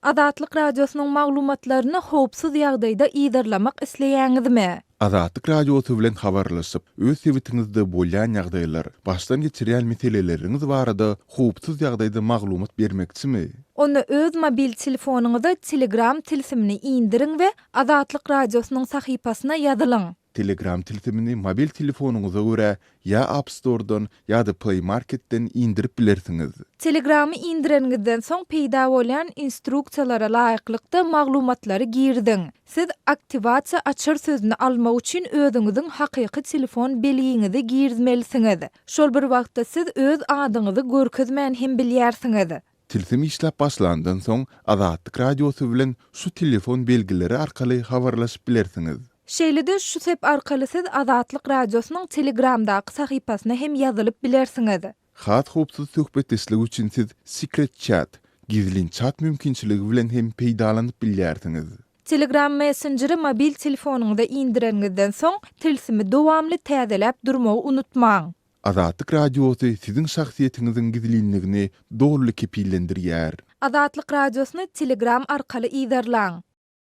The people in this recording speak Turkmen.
Azatlyk radiosynyň maglumatlaryny howpsuz ýagdaýda ýydarlamak isleýäňizmi? Azatlyk radiosu bilen habarlaşyp, öz sebitiňizde bolýan ýagdaýlar, başdan geçirýän meseleleriniz barada howpsuz ýagdaýda maglumat bermekçimi? Onu öz mobil telefonuňyza Telegram tilsimini indirin we Azatlyk radiosynyň sahypasyna ýazylyň. Telegram tilsimini mobil telefonuňyza görä ya App Store'dan ya da Play Market'ten indirip bilersiňiz. Telegram'y indirenizden soň peýda bolýan instruksiýalara laýyklykda maglumatlary girdiň. Siz aktivasiýa açar sözüni almak üçin özüňiziň hakyky telefon belgiňizi girizmelisiňiz. Şol bir wagtda siz öz adyňyzy görkezmän hem bilýärsiňiz. Tilsim işläp başlandan soň Azatlyk radiosu bilen şu telefon belgileri arkaly habarlaşyp bilersiňiz. Şeýlede şu sep arkaly siz Azatlyk radiosynyň Telegramdaky sahypasyna hem ýazylyp bilersiňiz. Hat howpsuz söhbetleşlik üçin siz secret chat, gizlin chat mümkinçiligi bilen hem peýdalanyp bilýärsiňiz. Telegram Messenger'ı mobil telefonuňyza indirenizden soň tilsimi dowamly täzeläp durmagy unutmaň. Azatlyk radiosu siziň şahsiýetiniziň gizlinligini dogry kepillendirýär. Azatlyk radiosyny Telegram arkaly ýydarlaň.